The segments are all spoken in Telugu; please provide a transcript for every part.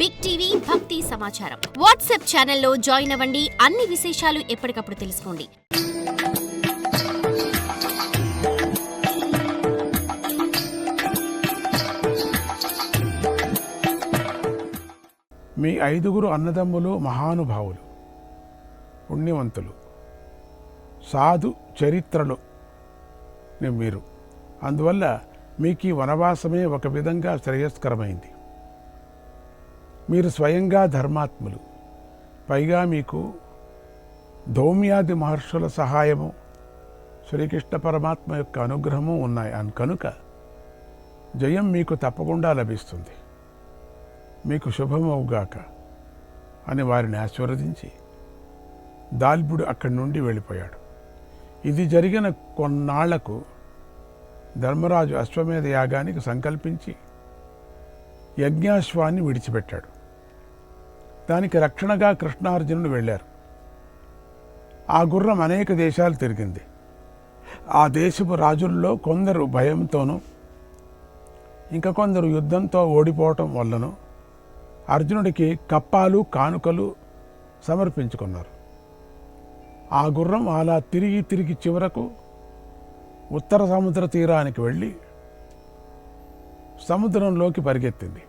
బిగ్ టీవీ భక్తి సమాచారం వాట్సాప్ ఛానల్లో జాయిన్ అవ్వండి. అన్ని విశేషాలు ఎప్పటికప్పుడు తెలుసుకోండి. మీ 5 అన్నదమ్ములు మహానుభావులు, పుణ్యవంతులు, సాధు చరిత్రలు మీరు. అందువల్ల మీకు ఈ వనవాసమే ఒక విధంగా శ్రేయస్కరమైంది. మీరు స్వయంగా ధర్మాత్ములు, పైగా మీకు ధౌమ్యాది మహర్షుల సహాయము, శ్రీకృష్ణ పరమాత్మ యొక్క అనుగ్రహము ఉన్నాయి. కనుక జయం మీకు తప్పకుండా లభిస్తుంది. మీకు శుభమవుగాక అని వారిని ఆశీర్వదించి దాల్బుడు అక్కడి నుండి వెళ్ళిపోయాడు. ఇది జరిగిన కొన్నాళ్లకు ధర్మరాజు అశ్వమేధ యాగానికి సంకల్పించి యజ్ఞాశ్వాన్ని విడిచిపెట్టాడు. దానికి రక్షణగా కృష్ణార్జునుడు వెళ్ళారు. ఆ గుర్రం అనేక దేశాలు తిరిగింది. ఆ దేశపు రాజుల్లో కొందరు భయంతోనూ ఇంకా కొందరు యుద్ధంతో ఓడిపోవటం వల్లనూ అర్జునుడికి కప్పాలు కానుకలు సమర్పించుకున్నారు. ఆ గుర్రం అలా తిరిగి చివరకు ఉత్తర సముద్ర తీరానికి వెళ్ళి సముద్రంలోకి పరిగెత్తింది.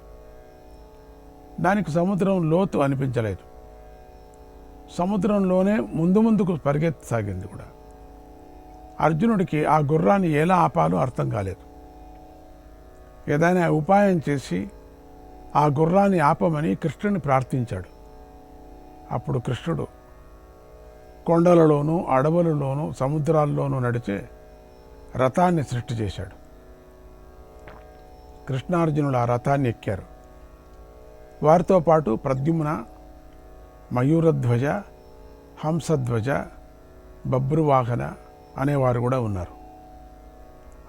దానికి సముద్రం లోతు అనిపించలేదు. సముద్రంలోనే ముందుకు పరిగెత్తసాగింది కూడా. అర్జునుడికి ఆ గుర్రాన్ని ఎలా ఆపాలో అర్థం కాలేదు. ఏదైనా ఉపాయం చేసి ఆ గుర్రాన్ని ఆపమని కృష్ణుని ప్రార్థించాడు. అప్పుడు కృష్ణుడు కొండలలోనూ అడవులలోనూ సముద్రాల్లోనూ నడిచే రథాన్ని సృష్టి చేశాడు. కృష్ణార్జునులు ఆ రథాన్ని ఎక్కారు. వారితో పాటు ప్రద్యుమ్న, మయూరధ్వజ, హంసధ్వజ, బభ్రువాహన అనేవారు కూడా ఉన్నారు.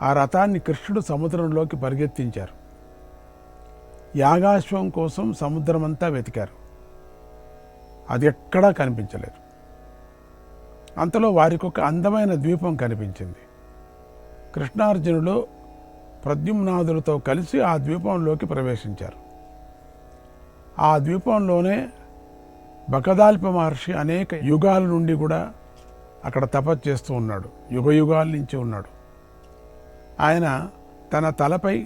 ఆ రథాన్ని కృష్ణుడు సముద్రంలోకి పరిగెత్తించారు. యాగాశ్వం కోసం సముద్రమంతా వెతికారు. అది ఎక్కడా కనిపించలేదు. అంతలో వారికి ఒక అందమైన ద్వీపం కనిపించింది. కృష్ణార్జునులు ప్రద్యుమ్నాదులతో కలిసి ఆ ద్వీపంలోకి ప్రవేశించారు. ఆ ద్వీపంలోనే బకదాల్ప మహర్షి అనేక యుగాల నుండి కూడా అక్కడ తపస్సు చేస్తూ ఉన్నాడు. యుగాల నుంచి ఉన్నాడు. ఆయన తన తలపై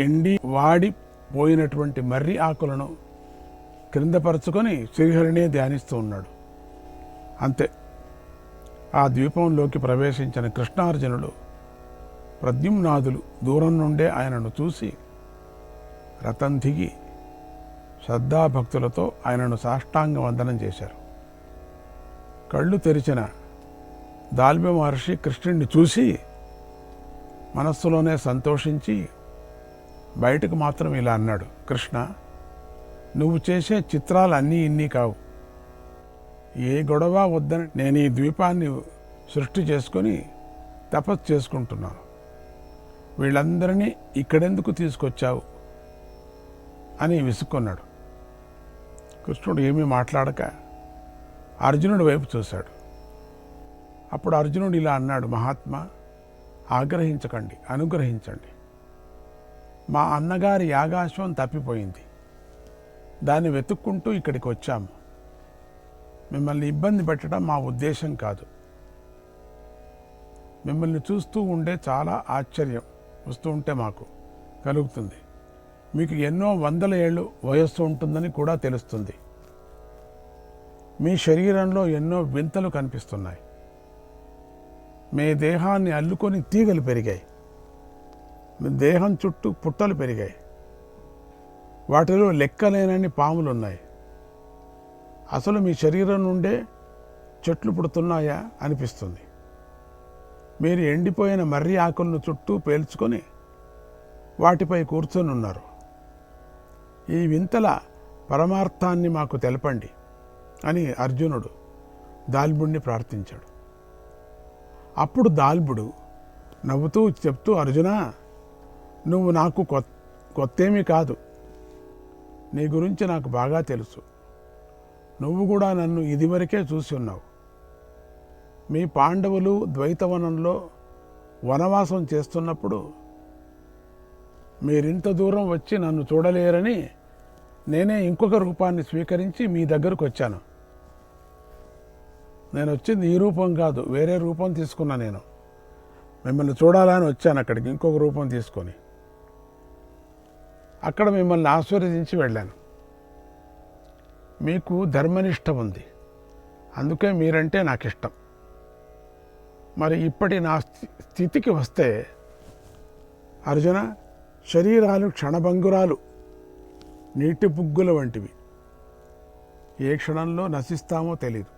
ఎండి వాడి పోయినటువంటి మర్రి ఆకులను క్రిందపరుచుకొని శ్రీహరినే ధ్యానిస్తూ ఉన్నాడు. అంతే. ఆ ద్వీపంలోకి ప్రవేశించిన కృష్ణార్జునులు ప్రద్యుమ్నాదులు దూరం నుండే ఆయనను చూసి రథం దిగి శ్రద్ధాభక్తులతో ఆయనను సాష్టాంగ వందనం చేశారు. కళ్ళు తెరిచిన దాల్బె మహర్షి కృష్ణుడిని చూసి మనస్సులోనే సంతోషించి బయటకు మాత్రం ఇలా అన్నాడు: కృష్ణ, నువ్వు చేసే చిత్రాలు అన్నీ ఇన్ని కావు. ఏ గొడవ వద్దని నేను ఈ ద్వీపాన్ని సృష్టి చేసుకొని తపస్సు చేసుకుంటున్నాను. వీళ్ళందరినీ ఇక్కడెందుకు తీసుకొచ్చావు అని విసుక్కున్నాడు. కృష్ణుడు ఏమీ మాట్లాడక అర్జునుడి వైపు చూశాడు. అప్పుడు అర్జునుడు ఇలా అన్నాడు: మహాత్మా, ఆగ్రహించకండి, అనుగ్రహించండి. మా అన్నగారి యాగాశ్వం తప్పిపోయింది. దాన్ని వెతుక్కుంటూ ఇక్కడికి వచ్చాము. మిమ్మల్ని ఇబ్బంది పెట్టడం మా ఉద్దేశం కాదు. మిమ్మల్ని చూస్తూ ఉండే చాలా ఆశ్చర్యం వస్తూ ఉంటే మాకు కలుగుతుంది. మీకు ఎన్నో వందల ఏళ్ళు వయస్సు ఉంటుందని కూడా తెలుస్తుంది. మీ శరీరంలో ఎన్నో వింతలు కనిపిస్తున్నాయి. మీ దేహాన్ని అల్లుకొని తీగలు పెరిగాయి. మీ దేహం చుట్టూ పుట్టలు పెరిగాయి. వాటిలో లెక్కలేనన్ని పాములున్నాయి. అసలు మీ శరీరం నుండే చెట్లు పుడుతున్నాయా అనిపిస్తుంది. మీరు ఎండిపోయిన మర్రి ఆకులను చుట్టూ పేల్చుకొని వాటిపై కూర్చొని ఉన్నారు. ఈ వింతల పరమార్థాన్ని మాకు తెలపండి అని అర్జునుడు దాల్బుడిని ప్రార్థించాడు. అప్పుడు దాల్బుడు నవ్వుతూ చెప్తూ: అర్జునా, నువ్వు నాకు కొత్తేమీ కాదు. నీ గురించి నాకు బాగా తెలుసు. నువ్వు కూడా నన్ను ఇదివరకే చూసి ఉన్నావు. మీ పాండవులు ద్వైతవనంలో వనవాసం చేస్తున్నప్పుడు మీరింత దూరం వచ్చి నన్ను చూడలేరని నేనే ఇంకొక రూపాన్ని స్వీకరించి మీ దగ్గరకు వచ్చాను. నేను వచ్చింది ఈ రూపం కాదు, వేరే రూపం తీసుకున్నా. నేను మిమ్మల్ని చూడాలని వచ్చాను అక్కడికి, ఇంకొక రూపం తీసుకొని అక్కడ మిమ్మల్ని ఆశీర్వదించి వెళ్ళాను. మీకు ధర్మనిష్ట ఉంది, అందుకే మీరంటే నాకు ఇష్టం. మరి ఇప్పటి నా స్థితికి వస్తే అర్జున, శరీరాలు క్షణభంగురాలు, నీటి బుగ్గుల వంటివి, ఏ క్షణంలో నశిస్తామో తెలియదు.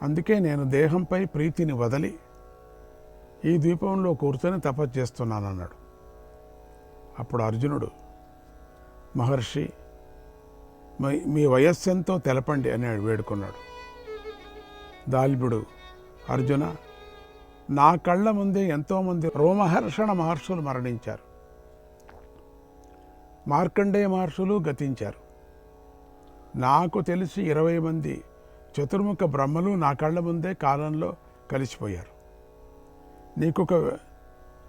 అందుకే నేను దేహంపై ప్రీతిని వదిలి ఈ ద్వీపంలో కూర్చొని తపస్సు చేస్తున్నానన్నాడు. అప్పుడు అర్జునుడు, మహర్షి మీ వయస్సెంతో తెలపండి అని వేడుకున్నాడు. దాల్భుడు, అర్జున, నా కళ్ళ ముందే ఎంతోమంది రోమహర్షణ మహర్షులు మరణించారు, మార్కండేయ మహర్షులు గతించారు. నాకు తెలిసి 20 మంది చతుర్ముఖ బ్రహ్మలు నా కళ్ళ ముందే కాలంలో కలిసిపోయారు. నీకొక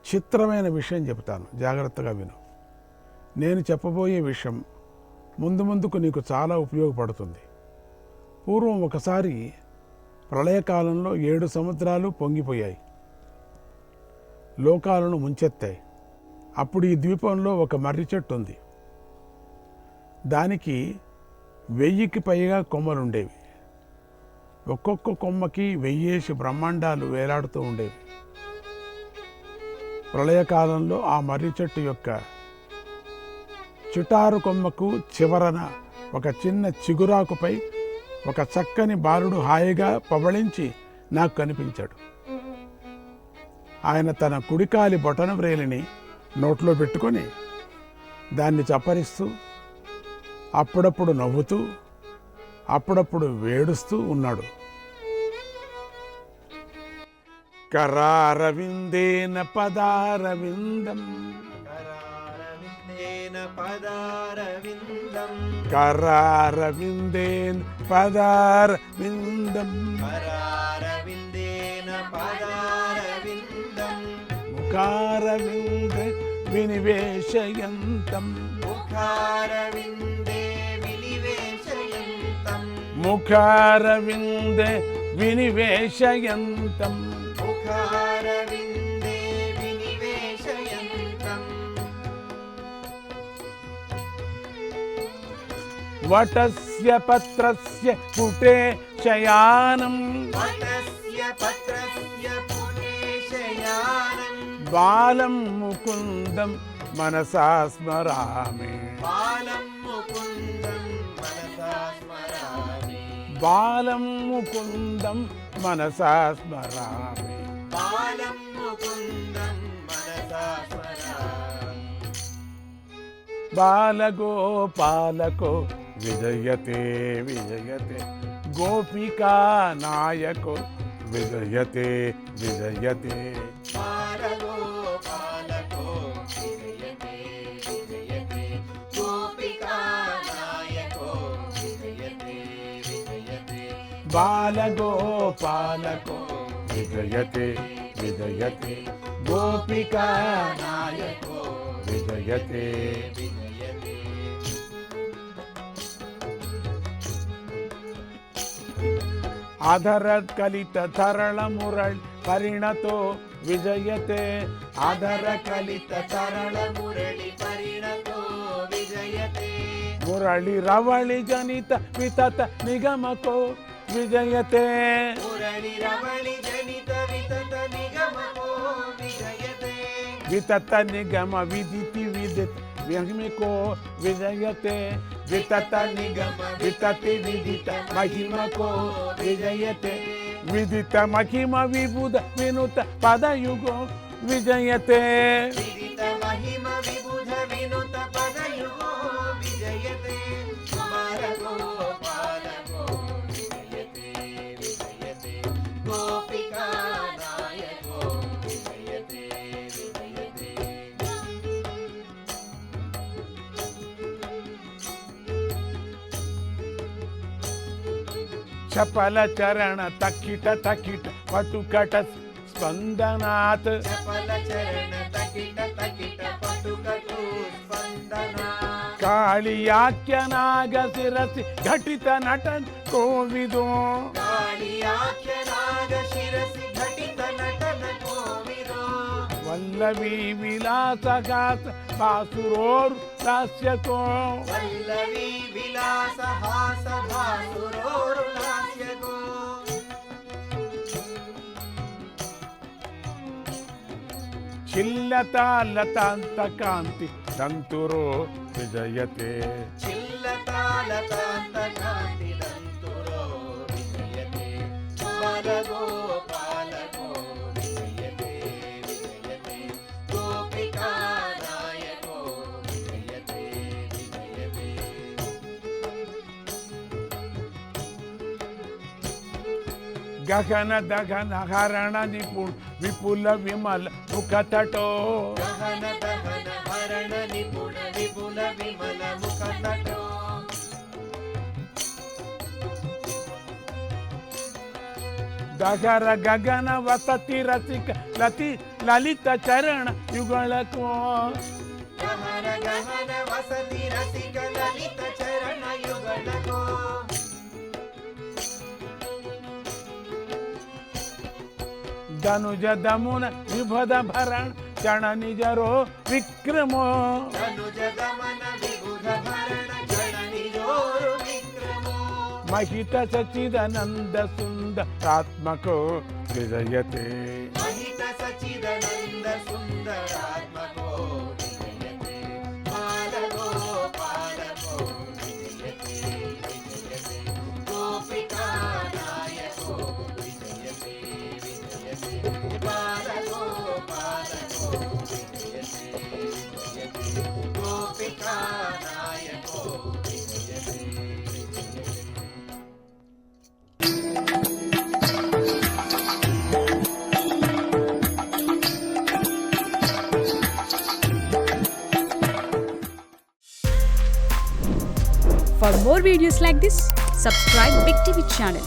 చిత్రమైన విషయం చెబుతాను, జాగ్రత్తగా విను. నేను చెప్పబోయే విషయం ముందు ముందుకు నీకు చాలా ఉపయోగపడుతుంది. పూర్వం ఒకసారి ప్రళయకాలంలో 7 సముద్రాలు పొంగిపోయాయి, లోకాలను ముంచెత్తాయి. అప్పుడు ఈ ద్వీపంలో ఒక మర్రి చెట్టు ఉంది. దానికి 1000కి పైగా కొమ్మలుండేవి. ఒక్కొక్క కొమ్మకి 1000 బ్రహ్మాండాలు వేలాడుతూ ఉండేవి. ప్రళయకాలంలో ఆ మర్రి చెట్టు యొక్క చిటారు కొమ్మకు చివరన ఒక చిన్న చిగురాకుపై ఒక చక్కని బాలుడు హాయిగా పవళించి నాకు కనిపించాడు. ఆయన తన కుడికాలి బొటన వ్రేలిని నోట్లో పెట్టుకొని దాన్ని చప్పరిస్తూ, అప్పుడప్పుడు నవ్వుతూ, అప్పుడప్పుడు వేడుస్తూ ఉన్నాడు. కరారవిందేన పదారవిందం, కరారవిందేన పదారవిందం, ముఖారవిందే వినివేశయంతం, ముఖారవిందే వినివేశయంతం, వటస్య పత్రస్య పుటే శయానం, బాలం ముకుందం మనసా స్మరామి, బాలం ముకుందం మనసా స్మరామి, బాలగోపాలకో విజయతే విజయతే, గోపికా నాయకో విజయతే విజయతే, బాలగోపాలకో విజయతే విజయతే, గోపికా నాయకో విజయతే విజయతే. అధర కలిత తరళ మురళి పరిణతో విజయతే, అధర కలిత తరళ మురళి పరిణతో విజయతే, మురళి రవళి జనిత వితత నిగమకో విజయతే, మురళి రవళి జనిత వితత నిగమకో విజయతే, వితత నిగమ విదితి విదిత మహిమకో విజయతే, వితత నిగమ వితతి విదిత మహిమకో విజయతే, విదిత మహిమ విబుధ వినుత పదయుగో విజయతే, విదిత మహిమ విబుధ వినుత పదయుగో విజయతే, బాలగోపాలకో విజయతే విజయతే, గోపికా నాయకో విజయతే విజయతే. చపల చరణ తకిట తకిట పటుకట స్పందనాత్, చపల చరణ తకిట తకిట పటుకట స్పందనాత్, ಕಾಳಿಯಾಖ್ಯನಾಗ ಶಿರಸಿ ಘಟಿತ ನಟನ್ ಕೋವಿದು ಕಾಳಿಯಾಖ್ಯನಾಗ ಶಿರಸಿ ಘಟಿತ ನಟನ ಕೋವಿದೋ ವಲ್ಲವಿ ವಿಲಾಸಗಾಸ ಬಾಸುರೋರು ದಾಸ್ಯಕೋ ವಲ್ಲವಿ ವಿಲಾಸ ಹಾಸ ಭಾಸುರೋರು ಲಾಸ್ಯಗೋ ಚಿಲ್ಲತಾ ಲತಾಂತ ಕಾಂತಿ ದಂತುರೋ ವಿಜಯತೆ ಚಿಲ್ಲತಾಲತಾಂತ ಕಾಂತಿ ದಂತುರೋ ವಿಜಯತೆ ಬಾಲಗೋ ಬಾಲಗೋ ವಿಜಯತೆ ವಿಜಯತೆ ಗೋಪಿಕಾ ನಾಯಕೋ ವಿಜಯತೆ ವಿಜಯತೆ ಗಗನ ದಗನ ಹರಣ ನಿಪುಣ ವಿಪುಲ ವಿಮಲ ಮುಖತಟೋ ಗಹನ ದಹನ ಹರಣ ನಿಪುಣ ವಿಪುಲ ವಿಮಲ ಮುಖ ನಟೋ ದಗರ ಗಗನ ವಸತಿ ರಸಿಕ ಲತಿ ಲಲಿತ ಚರಣ ಯುಗಳಕೋ ಗಹನ ಗಹನ ವಸತಿ ರಸಿಕ ಲಲಿತ ಚರಣ ಯುಗಳಕೋ ಧನುಜ ದಮುನ ವಿಭದ Bharana ಚಣ ನಿಜರೋ ವಿಕ್ರಮೋ ಧನುಜ ದಮನ ವಿಬುಧ Bharana ಜನನಿಜೋರು ವಿಕ್ರಮೋ ಮಹಿತ Sachidananda ಸುಂದರಾತ್ಮಕೋ ವಿಜಯತೆ ಮಹಿತ Sachidananda ಸುಂದರಾತ್ಮಕೋ ವಿಜಯತೆ ಬಾಲಗೋ ಬಾಲಗೋ ವಿಜಯತೆ ವಿಜಯತೆ Gopika ನಾಯಕೋ ವಿಜಯತೆ ವಿಜಯತೆ ಬಾಲಗೋ ಬಾಲಗೋ ವಿಜಯತೆ ವಿಜಯತೆ Gopika ನಾಯಕೋ ವಿಜಯತೆ ವಿಜಯತೆ For more videos like this, subscribe Big TV channel.